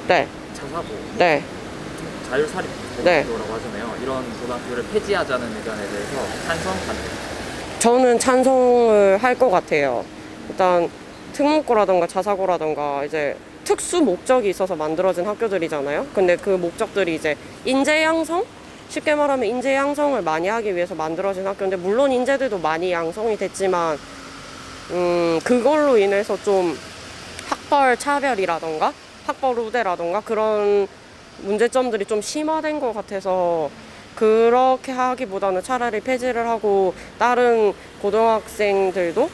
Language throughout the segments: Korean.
네. 자사고, 네. 자율사립 네. 고등학교라고 하잖아요. 이런 고등학교를 폐지하자는 의견에 대해서 찬성, 반대. 저는 찬성을 할 것 같아요. 일단 특목고라던가 자사고라던가 이제 특수 목적이 있어서 만들어진 학교들이잖아요. 근데 그 목적들이 이제 인재 양성? 쉽게 말하면 인재 양성을 많이 하기 위해서 만들어진 학교인데, 물론 인재들도 많이 양성이 됐지만 그걸로 인해서 좀 학벌 차별이라던가 학벌 우대라던가 그런 문제점들이 좀 심화된 것 같아서, 그렇게 하기보다는 차라리 폐지를 하고 다른 고등학교들도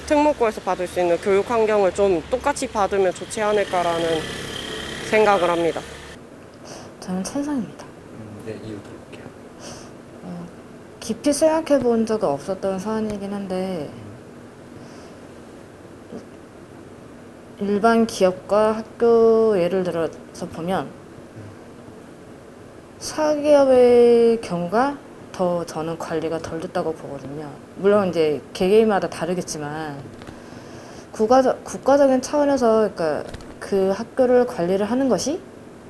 특목고에서 받을 수 있는 교육 환경을 좀 똑같이 받으면 좋지 않을까라는 생각을 합니다. 저는 찬성입니다. 네, 이유 들어볼게요. 깊이 생각해 본 적은 없었던 사안이긴 한데, 일반 기업과 학교 예를 들어서 보면 사기업의 경우가 더 저는 관리가 덜 됐다고 보거든요. 물론 이제 개개인마다 다르겠지만 국가적인 차원에서 그러니까 그 학교를 관리를 하는 것이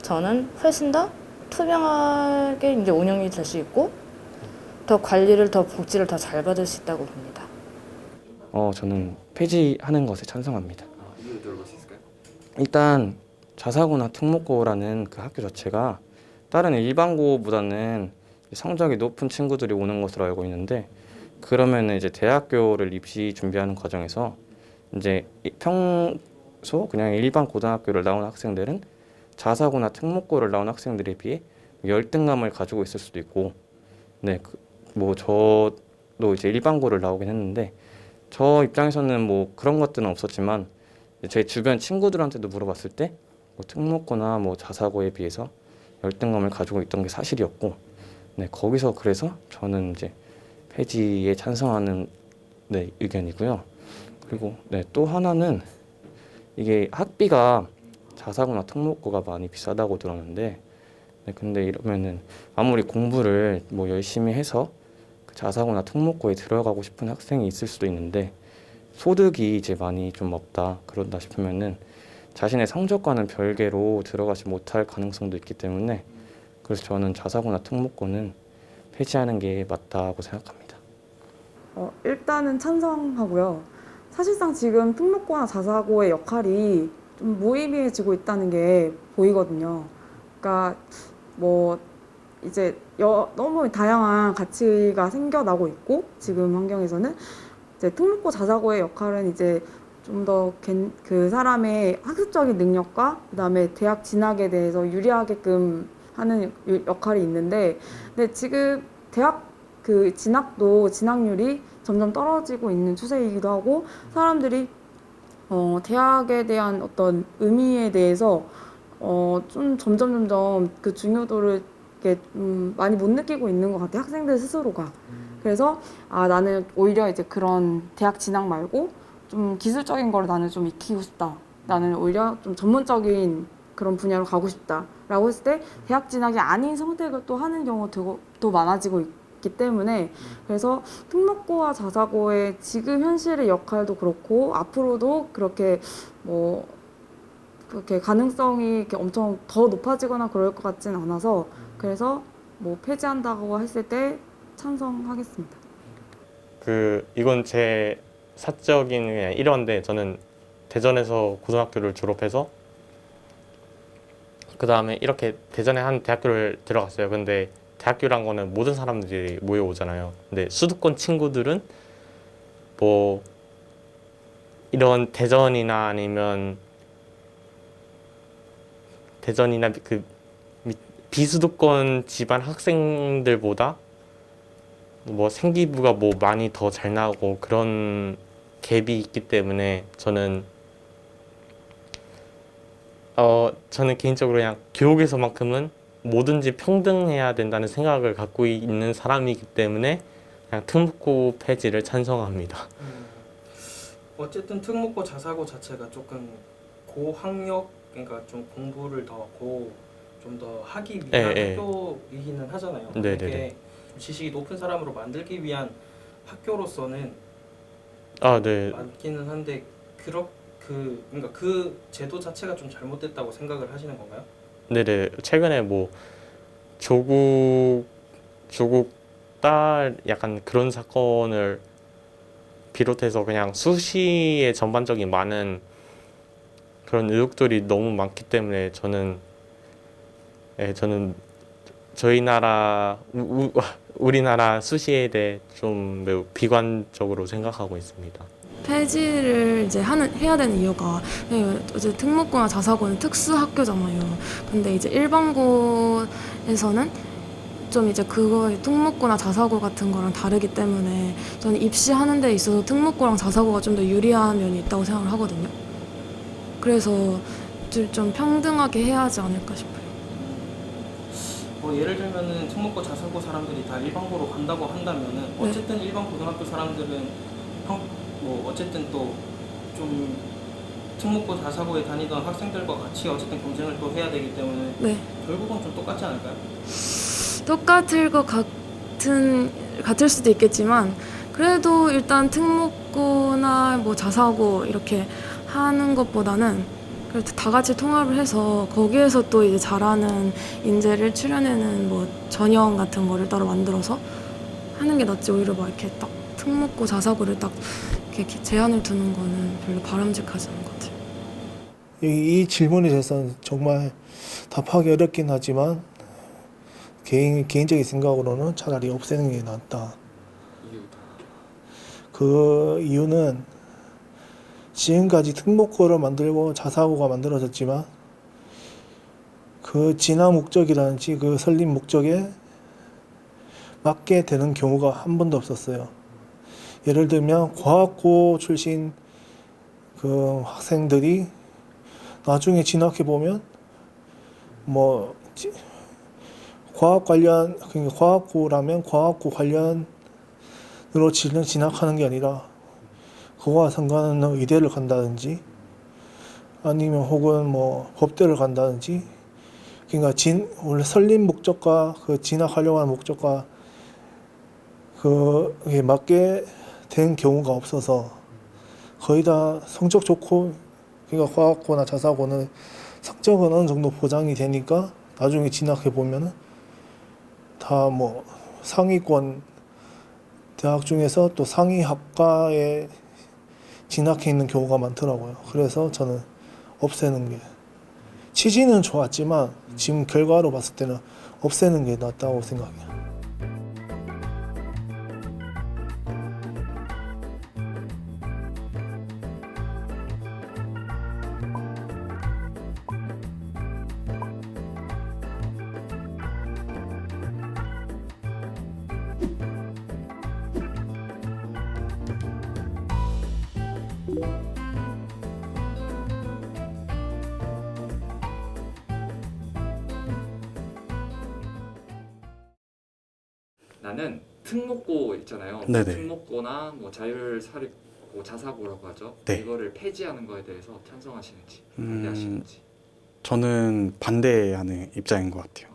저는 훨씬 더 투명하게 이제 운영이 될 수 있고 더 관리를 더 복지를 더 잘 받을 수 있다고 봅니다. 저는 폐지하는 것에 찬성합니다. 이유 들어볼 수 있을까요? 일단 자사고나 특목고라는 그 학교 자체가 다른 일반고보다는 성적이 높은 친구들이 오는 것으로 알고 있는데, 그러면 이제 대학교를 입시 준비하는 과정에서 이제 평소 그냥 일반 고등학교를 나온 학생들은 자사고나 특목고를 나온 학생들에 비해 열등감을 가지고 있을 수도 있고, 네, 뭐 저도 이제 일반고를 나오긴 했는데 저 입장에서는 뭐 그런 것들은 없었지만 제 주변 친구들한테도 물어봤을 때 뭐 특목고나 뭐 자사고에 비해서 열등감을 가지고 있던 게 사실이었고, 네, 거기서 그래서 저는 이제 폐지에 찬성하는 네, 의견이고요. 그리고 네, 또 하나는 이게 학비가 자사고나 특목고가 많이 비싸다고 들었는데, 네, 근데 이러면은 아무리 공부를 뭐 열심히 해서 그 자사고나 특목고에 들어가고 싶은 학생이 있을 수도 있는데 소득이 이제 많이 좀 없다 그런다 싶으면은 자신의 성적과는 별개로 들어가지 못할 가능성도 있기 때문에, 그래서 저는 자사고나 특목고는 폐지하는 게 맞다고 생각합니다. 일단은 찬성하고요. 사실상 지금 특목고나 자사고의 역할이 좀 무의미해지고 있다는 게 보이거든요. 그러니까 뭐 이제 너무 다양한 가치가 생겨나고 있고, 지금 환경에서는 이제 특목고 자사고의 역할은 이제 좀 더 그 사람의 학습적인 능력과 그다음에 대학 진학에 대해서 유리하게끔 하는 역할이 있는데, 근데 지금 대학 그 진학률이 점점 떨어지고 있는 추세이기도 하고, 사람들이 대학에 대한 어떤 의미에 대해서 좀 점점 그 중요도를 이렇게 많이 못 느끼고 있는 것 같아요, 학생들 스스로가. 그래서 나는 오히려 이제 그런 대학 진학 말고 좀 기술적인 거를 나는 좀 익히고 싶다, 나는 오히려 좀 전문적인 그런 분야로 가고 싶다라고 했을 때 대학 진학이 아닌 선택을 또 하는 경우가 더 많아지고 있기 때문에, 그래서 특목고와 자사고의 지금 현실의 역할도 그렇고 앞으로도 그렇게 뭐 그렇게 가능성이 이렇게 엄청 더 높아지거나 그럴 것 같진 않아서, 그래서 뭐 폐지한다고 했을 때 찬성하겠습니다. 이건 제 사적인 그냥 일화인데, 저는 대전에서 고등학교를 졸업해서 그 다음에 이렇게 대전에 한 대학교를 들어갔어요. 근데 대학교란 거는 모든 사람들이 모여오잖아요. 근데 수도권 친구들은 뭐 이런 대전이나 아니면 그 비수도권 집안 학생들보다 뭐 생기부가 뭐 많이 더 잘 나오고 그런 갭이 있기 때문에 저는 개인적으로 그냥 교육에서만큼은 뭐든지 평등해야 된다는 생각을 갖고 있는 사람이기 때문에 그냥 특목고 폐지를 찬성합니다. 어쨌든 특목고 자사고 자체가 조금 고학력, 그러니까 좀 공부를 좀 더 하기 위한 학교이기는 하잖아요. 되게 지식이 높은 사람으로 만들기 위한 학교로서는 네. 많기는 한데 그러니까 그 제도 자체가 좀 잘못됐다고 생각을 하시는 건가요? 네네. 최근에 뭐 조국 딸 약간 그런 사건을 비롯해서 그냥 수시에 전반적인 많은 그런 의혹들이 너무 많기 때문에 저는 저희 나라 우리나라 수시에 대해 좀 매우 비관적으로 생각하고 있습니다. 폐지를 이제 해야 되는 이유가 어제 특목고나 자사고는 특수 학교잖아요. 근데 이제 일반고에서는 좀 이제 그거의 특목고나 자사고 같은 거랑 다르기 때문에 저는 입시하는 데 있어서 특목고랑 자사고가 좀 더 유리한 면이 있다고 생각을 하거든요. 그래서 좀 평등하게 해야 하지 않을까 싶어요. 뭐 예를 들면은 특목고 자사고 사람들이 다 일반고로 간다고 한다면은 어쨌든 일반 고등학교 사람들은 뭐 어쨌든 또 좀 특목고 자사고에 다니던 학생들과 같이 어쨌든 경쟁을 또 해야 되기 때문에 네. 결국은 좀 똑같지 않을까요? 같을 수도 있겠지만 그래도 일단 특목고나 뭐 자사고 이렇게 하는 것보다는 그래도 다 같이 통합을 해서 거기에서 또 이제 잘하는 인재를 출연해는 뭐 전형 같은 거를 따로 만들어서 하는 게 낫지 오히려 막 이렇게 딱 특목고 자사고를 딱 이렇게 제한을 두는 거는 별로 바람직하지 않은 것 같아요. 이 질문에 대해서는 정말 답하기 어렵긴 하지만 개인적인 생각으로는 차라리 없애는 게 낫다. 그 이유는 지금까지 특목고를 만들고 자사고가 만들어졌지만 그 진화 목적이라든지 그 설립 목적에 맞게 되는 경우가 한 번도 없었어요. 예를 들면 과학고 출신 그 학생들이 나중에 진학해 보면 뭐 과학 관련 그러니까 과학고라면 과학고 관련으로 진학하는 게 아니라 그거와 상관없는 의대를 간다든지 아니면 혹은 뭐 법대를 간다든지 그러니까 원래 설립 목적과 그 진학하려고 하는 목적과 그에 맞게 된 경우가 없어서 거의 다 성적 좋고 그러니까 과학고나 자사고는 성적은 어느 정도 보장이 되니까 나중에 진학해 보면은 다 뭐 상위권 대학 중에서 또 상위 학과에 진학해 있는 경우가 많더라고요. 그래서 저는 없애는 게 취지는 좋았지만 지금 결과로 봤을 때는 없애는 게 낫다고 생각해요. 나는 특목고 있잖아요. 네네. 특목고나 뭐 자율사립고 자사고라고 하죠. 네. 이거를 폐지하는 거에 대해서 찬성하시는지 반대하시는지. 저는 반대하는 입장인 것 같아요.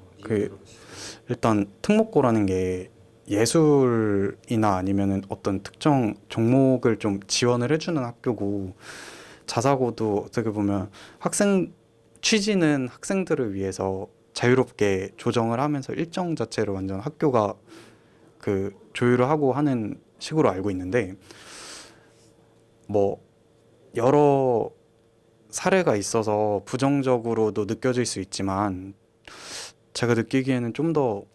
일단 특목고라는 게 예술이나 아니면은 어떤 특정 종목을 좀 지원을 해주는 학교고 자사고도 어떻게 보면 취지는 학생들을 위해서 자유롭게 조정을 하면서 일정 자체를 완전 학교가 그 조율을 하고 하는 식으로 알고 있는데 뭐 여러 사례가 있어서 부정적으로도 느껴질 수 있지만 제가 느끼기에는 좀 더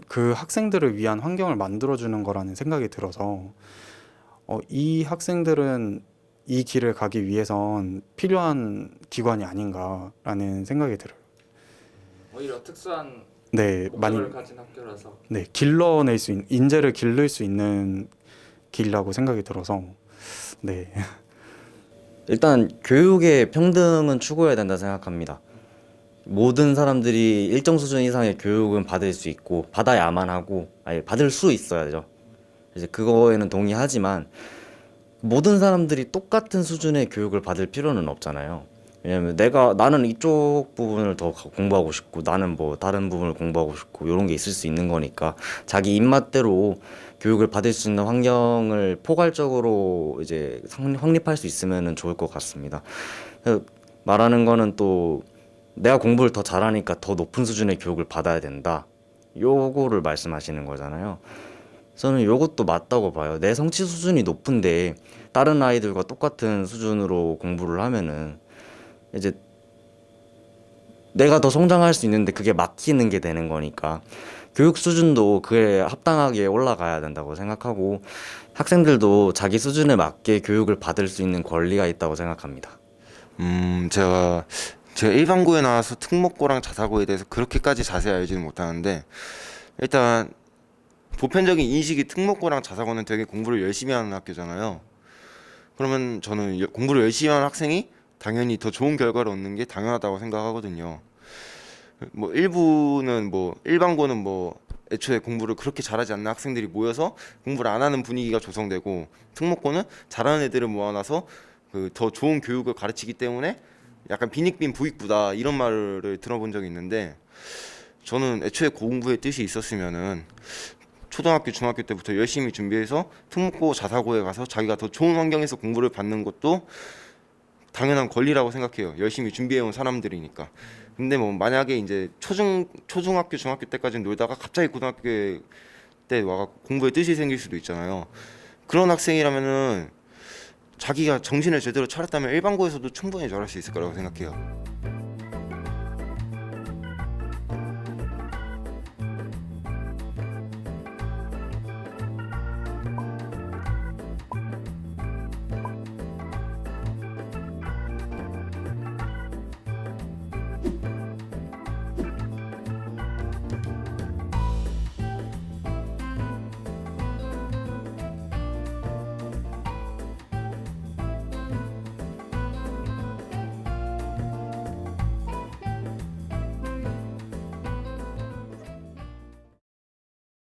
그 학생들을 위한 환경을 만들어주는 거라는 생각이 들어서 이 학생들은 이 길을 가기 위해선 필요한 기관이 아닌가라는 생각이 들어요. 오히려 특수한 네, 목적을 가진 학교라서. 네, 인재를 기를 수 있는 길이라고 생각이 들어서 네. 일단 교육의 평등은 추구해야 된다 생각합니다. 모든 사람들이 일정 수준 이상의 교육은 받을 수 있고 받아야만 하고 받을 수 있어야죠. 이제 그거에는 동의하지만 모든 사람들이 똑같은 수준의 교육을 받을 필요는 없잖아요. 왜냐면 나는 이쪽 부분을 더 공부하고 싶고 나는 뭐 다른 부분을 공부하고 싶고 이런 게 있을 수 있는 거니까 자기 입맛대로 교육을 받을 수 있는 환경을 포괄적으로 이제 확립할 수 있으면 좋을 것 같습니다. 말하는 거는 또 내가 공부를 더 잘하니까 더 높은 수준의 교육을 받아야 된다. 요거를 말씀하시는 거잖아요. 저는 요것도 맞다고 봐요. 내 성취 수준이 높은데 다른 아이들과 똑같은 수준으로 공부를 하면은 이제 내가 더 성장할 수 있는데 그게 막히는 게 되는 거니까 교육 수준도 그에 합당하게 올라가야 된다고 생각하고 학생들도 자기 수준에 맞게 교육을 받을 수 있는 권리가 있다고 생각합니다. 제가 일반고에 나와서 특목고랑 자사고에 대해서 그렇게까지 자세히 알지는 못하는데 일단 보편적인 인식이 특목고랑 자사고는 되게 공부를 열심히 하는 학교잖아요. 그러면 저는 공부를 열심히 하는 학생이 당연히 더 좋은 결과를 얻는 게 당연하다고 생각하거든요. 뭐 일부는 뭐 일반고는 뭐 애초에 공부를 그렇게 잘하지 않는 학생들이 모여서 공부를 안 하는 분위기가 조성되고 특목고는 잘하는 애들을 모아놔서 그 더 좋은 교육을 가르치기 때문에 약간 빈익빈 부익부다 이런 말을 들어본 적이 있는데 저는 애초에 공부에 뜻이 있었으면은 초등학교, 중학교 때부터 열심히 준비해서 특목고, 자사고에 가서 자기가 더 좋은 환경에서 공부를 받는 것도 당연한 권리라고 생각해요. 열심히 준비해온 사람들이니까. 근데 뭐 만약에 이제 초중학교, 중학교 때까지 놀다가 갑자기 고등학교 때 와서 공부에 뜻이 생길 수도 있잖아요. 그런 학생이라면은 자기가 정신을 제대로 차렸다면 일반고에서도 충분히 잘할 수 있을 거라고 생각해요.